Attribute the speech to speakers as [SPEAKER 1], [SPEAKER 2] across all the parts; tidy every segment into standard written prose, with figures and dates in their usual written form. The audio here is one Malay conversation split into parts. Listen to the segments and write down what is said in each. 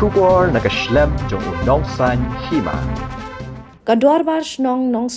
[SPEAKER 1] Shubor nakaslem jong unongsan hima.
[SPEAKER 2] Kadwar bar nong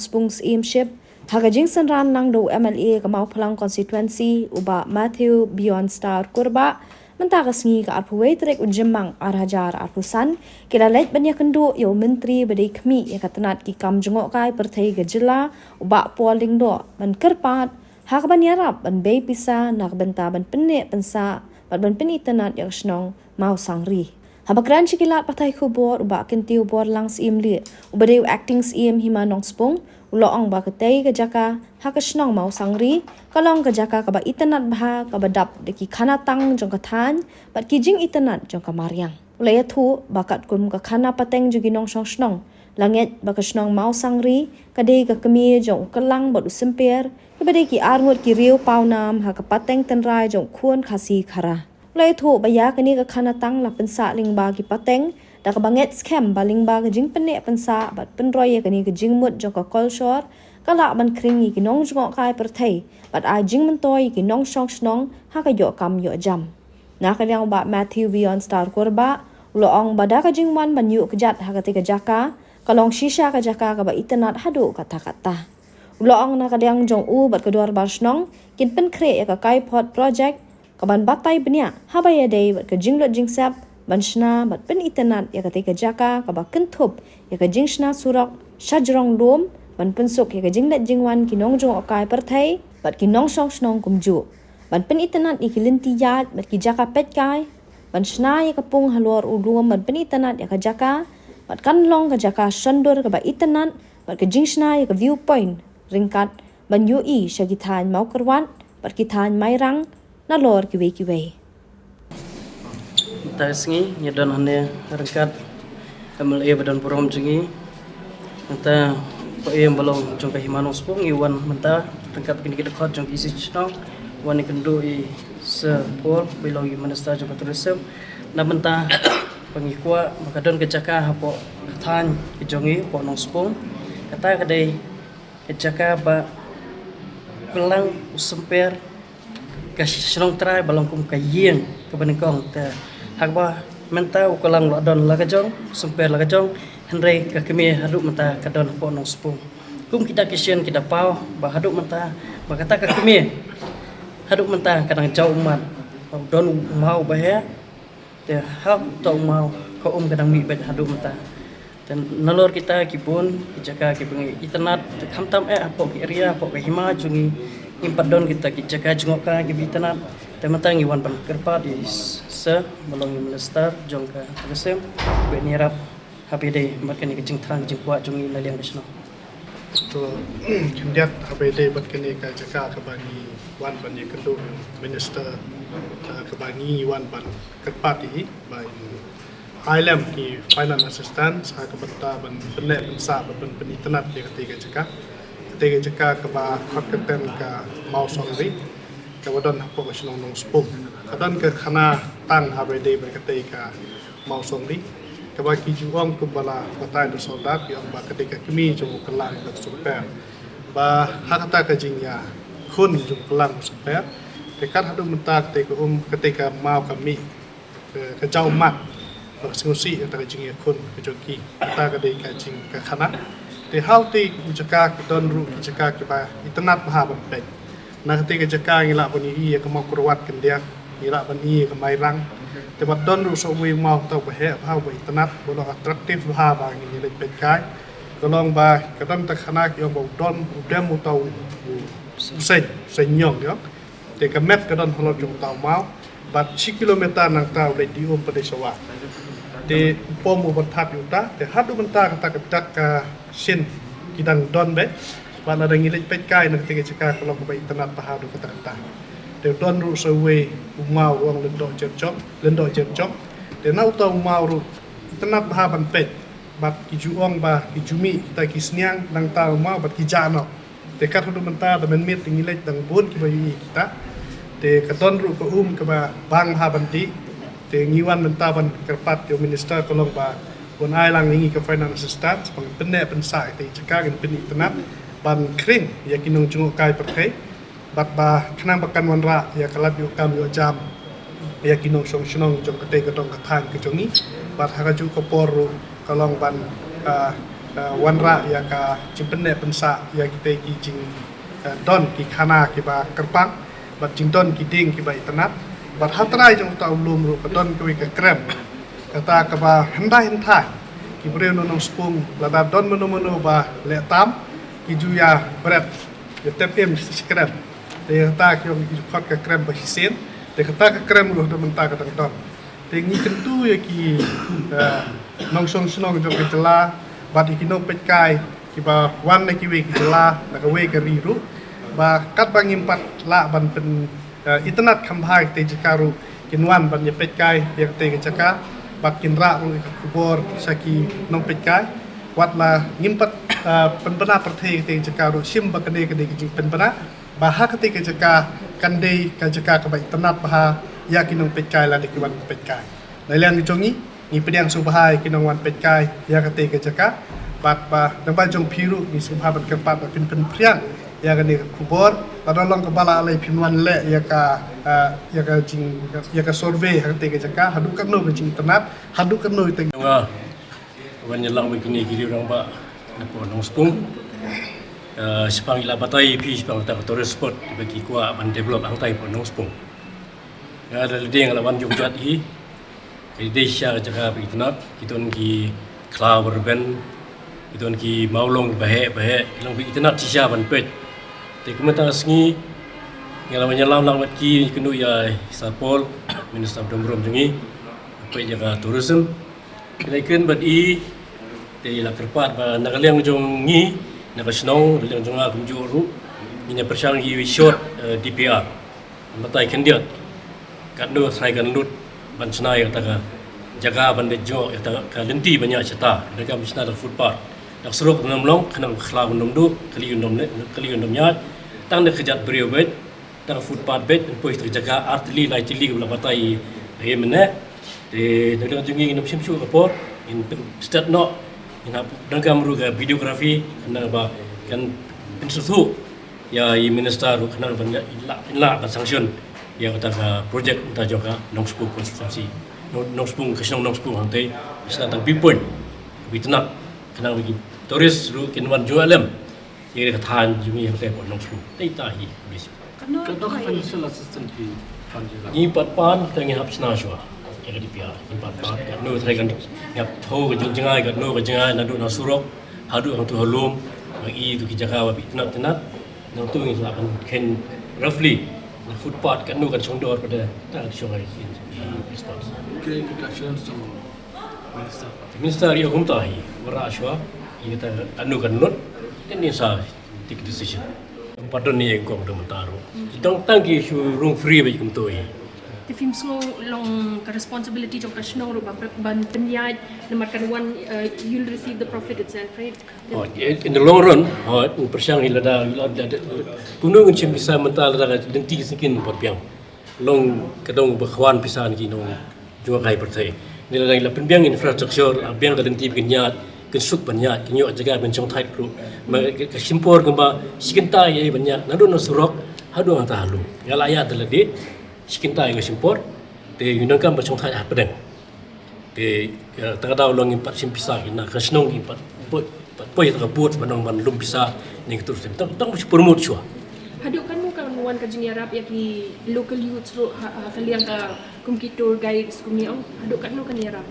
[SPEAKER 2] spung's aimship Hagajing sanran nang do MLA Kamau Phalang constituency uba Matthew Beyond Star Kurba mentakas ngi ka arpuway trek ujemang arhajar arpusan kila leit banya kendo yo menteri badai kmi ya katanat ki kam jengok kai pertai gejela uba polling do man kerpat hak ban yarap ban bay pisa nak benta ban penek pensa ban penitenat ya snong mau sangri habakran chikilat patai khubor uba kentiu bor langs imli uba deu acting im hima nong spung uloong ba ketei ke jaka hakasnong mau sangri kalong ke jaka ka ba itenat bha ka ba dap deki khana tang jong ka than bat ki jing itenat jong ka mariang ulaya thu bakat kum ka khana pateng jugi nong song snong langet ba ka snong mau sangri ka dei ka kemi jong kelang bot usemper ka ba dei ki arngut ki riu paunam ha ka pateng tenrai jong khuon khasi khara ulaya thu ba ya kani ka khana tang la pensa ling ba ki pateng da ka banget scam baling ba ka jing penek pensa bat penroy ka ni ka jing mut jong ka call short kala ban kringi ki nong jong kai perthei bat ai jing mentoy ki nong song snong ha ka yo kam yo jam na ka yang ba Matthew Beyond Star Kurba uloong bada ka jing man ban yu kejat ha ka te ka jaka kalong shisha ka jaka ka ba itenat hadu kata uloong na ka yang jong u bat kedor bar snong kin pen kre ka kai pot project ka ban batai benya ha ba ya dei bat ka jing lot jing sap banshna bat pen itenat ya ka jaka ka ba kentup ya ka jingshna surak shajrong dom ban pensuk ya ka jingdat jingwan kinong jong akai perthai bat kinong song snong kumju ban pen itenat ikilinti yat bat ki jaka pet kai banshna ya ka pung halor udum ban pen itenat ya ka jaka bat kanlong ka jaka shandor ka ba itenat bat ka jingshna ya ka viewpoint ringkat ban ui shagithan mau kerwan bat kithan mairang na lor kiwe
[SPEAKER 3] Tasngi nyedon hane rengkat MLA badan purom jungi menta ko yang balong jong ka himanong spung iwan menta rengkat kini kita khot jong isi chno wan ikendo I se pol belong I minister jong tourism na menta pangikwa makadon kejaka hapo than ijongi po nong spung kata kadai kejaka ba kelang usemper kasinong try balong kum kayeng kebanengkong ta hakba menta ukalang ladon lagajong semper lagajong henry ka kemi haduk menta kadon po nong spung kum kita kisien kita pau ba haduk menta ba kata ka kemi haduk menta kadang jauh umat don mau bahaya te hak to mau ko kadang mi bet haduk menta dan nalor kita kipun kijaka kipun itenat khamtam apo ki area apo ka hima jungi impadon kita kijaka jungoka ki itenat tematang iwan pan kerpa di se melongi minister jongka tersem benirap HPD makani kecing terang jengkwa jungi laliang nasional
[SPEAKER 4] to kendiat HPD makani ka jaka ka bani wan ban kendo minister ka bani wan ban kerpa di by ILM ki finance assistant sa ka banta ban penek pensa ban penitenat dia ketiga jaka ka ba khot keten ka mau songri kawadan hapo ka sinong nong spung kadan ke khana tang habede berkate ka mau songri kabaki juang kumbala batai do soldat yang ba ketika kami jong kelang ka super ba hakata ka jingya khun jong kelang super dekat hadu mentak te ko ketika mau kami ke jauh mat ba singusi antara jingya khun ke joki kata ka de ka jing ka khana te halti ujaka don ru ujaka ke ba itenat maha ban na ketika jaka ngila bani iya ke mau kurwat kendia ngila bani ke mairang tebat don ru so wi mau tau bahe ba ba itenat bolo atraktif ba ba ngi le petkai kolong ba kadam ta khana yo bo don udem utau senyong yo te ka map kadon holo jong tau mau bat 1 kilometer nang tau le di pada sawa te pomu batat yuta te hadu menta kata kedak ka sin kidang don be bala dang ilit petkai nak tiga cakar kalau ke internet pahadu kata-kata de don ru sewe umau wang lendo jerjok de nau tau umau ru internet pahaban pet bat kijuong ba kijumi kita kisniang nang tau mau bat kijano de kat hudu menta da men mit ngilet dang bun ki bayi kita de kadon ru ko ke ba bang haban di de ngiwan menta ban kerpat yo minister kolong ba bon ai lang ngi ke finance assistant pang penek pensa te cakar gen pen internet ban kring ya kinong jungok kai perkai bat ba kenang bakan wanra ya kalat yu kam yu jam ya kinong song shnong jong kate katong kathan ke jongi bat hagaju kopor kalong ban wanra ya ka cimpene pensa ya kita ki jing don ki khana ki ba kerpang bat jing don ki ding ki ba itanat bat hatrai jong ta ulum ru ka don ki ka krem kata ka ba hendai hentai ki breu no nong spung lada don menu ba le tam ki juya berat ya tepem krem de kata ki ki khot ka krem ba hisen de kata ka krem ru do menta ka tang don de ngi kentu ya ki nong song snong jong ki jela bat ikinong petkai ki ba wan na ki we ki jela na ka we ka riru ba kat bang impat la ban pen internet khambai te jikaru kinwan ban ye petkai ye te ke jaka bat kinra ru ka kubor saki nong petkai wat la ngimpat penbena perthe te jakaru sim ba kane kane ki penbena ba ha te ke jaka kande ka jaka ka ba internet ba ya kinong petkai la de ki wan petkai la lian ni jongi ni pedang subhai kinong wan petkai ya kate ke jaka bat ba namba jong phiru ni subhaban ke pat pin priang ya kan kubor tadolong kepala alai pinwan le ya ka jing ya ka survey kate ke jaka hadu kanno ke jing tenat hadu kanno te
[SPEAKER 5] nga wan yelang begini kiri orang ba napo nong spung sepang ila batai pi sepang ta tourist spot bagi kuat ban develop angtai po nong spung ya ada ledeng lawan Jogja i Indonesia jaga beritenat, kita ki cloud urban, kita ki maulong bahek, ilang beritenat sisa ban pet. Tapi kemudian sengi, yang lawan ki kenu ya Sapol, Minister Domrom jengi, pet jaga tourism. Kelakan bad i, te la kerpat ba nakaliang jongi, nakasnong, liang jonga kumjuru, ini persang ki short DPR. Batai kendiat, kanu sai kanut ban senai kata jaga bandai jo kata lenti banyak cerita mereka mesti ada footpath nak seruk dalam long kena khla undom du kali undom nyat tang de kejat beriu bet tang footpath bet pois terjaga artli lai tili bela batai ye mena de dengan jungi inop simsu kapor in stat no ina dan kamru ga videografi kena ba kan pensusu ya minister kena banyak illa sanction yang kata projek kita juga nong spung konstitusi nong spung kesong nong spung hantai bisa tang pipun bitenak kena bagi turis ru kinwan jualam yang katahan jumi yang tepon nong spung tai tahi bisi
[SPEAKER 3] Kado financial assistance ki
[SPEAKER 5] ni patpan tangi hap sna shwa yang di pia ni patpan no thai kan yap tho ke jengai kan no ke jengai nadu na surok hadu hang tu halum bagi tu ki jaga wa bitenak tenat nong tu ngi lapan ken roughly footpath kan nu kan sondor pada tak sungai response
[SPEAKER 3] ke discussion sama
[SPEAKER 5] minister ya humtahi warashwa kita anu kan not ini sa take decision padon ni yang kau mentaro kita tangki room free bagi kumtoi
[SPEAKER 6] the film so long responsibility of kasno ro ban penyaj namarkan one you'll receive the profit itself right
[SPEAKER 5] oh in the long run persang ilada kunung cim bisa mental daga denti sikin potpiang long kadong bakhwan pisan ki nong jua kai pertai nila la penbiang infrastruktur abiang ka denti binyat kensuk banyak kinyo jaga bencong thai pro ka simpor gamba sikinta ye banyak nadu no surok hadu anta halu yala ya dalade sikinta ye simpor te yunangkan bencong thai padang te tagadaw long impat simpisa kina kasnong impat poi ta bot banong ban lum bisa ning terus tang promote chua
[SPEAKER 6] haduk kan mo kan wan ka jingarap ya ki local youths ro kaliang ka kumki tour guides kumiong haduk kan no kan yarap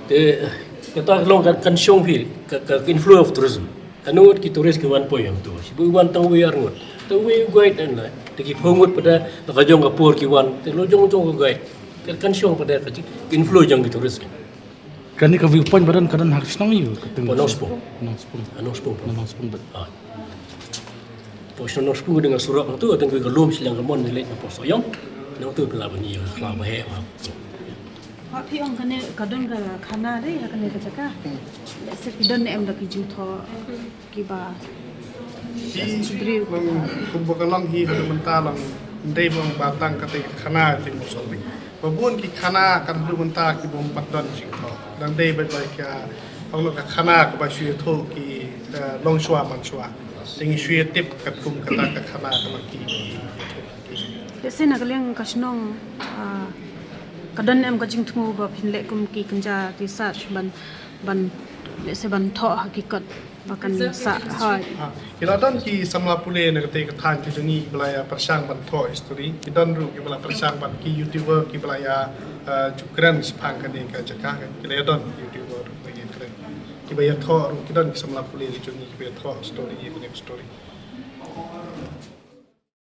[SPEAKER 5] te kita long kan syong pi ka influence of tourism kanut ki turis ke wan poi yang tu sibu wan tang we arngot tang we guide and la te ki phongut pada ka jong ka por ki wan te lo jong ka guide kan syong pada ka influence jong ki turis
[SPEAKER 7] kan ni ka viewpoint badan kadan harus nang yu keteng
[SPEAKER 5] nong spung
[SPEAKER 7] nong spung bet
[SPEAKER 5] pos nong spung dengan surat tu ateng ke lom silang kemon ni lek pos oyong nong tu pela bani khla ba he ma
[SPEAKER 8] Tapi orang kena kadang khana deh, kena kerja Sekidan em lagi jutho kiba. Sudri
[SPEAKER 4] kumbakalong hi mentalang ndai bang batang kate khana ti musolli babun ki khana kan menta ki bom patdan singkho dan dei bai bai kya ong ka khana ka ba shue tho ki long shwa man shwa ting shue tip ka kum kata ka khana ka ma ki
[SPEAKER 8] Biasa nak liang kasnong kadon em ka jing thu ba phin le kum ki kanja research ban le se ban tho hakikat bakan sa hai
[SPEAKER 4] Kita dan ki samla pule na kate kathan ki juni belaya persang ban tho history ki dan ru ki belaya persang ban ki youtuber ki belaya jukran sepang kan ka jaka kan ki le dan youtuber ki kren ki baya tho ru ki dan samla pule ki juni ki baya tho story ki story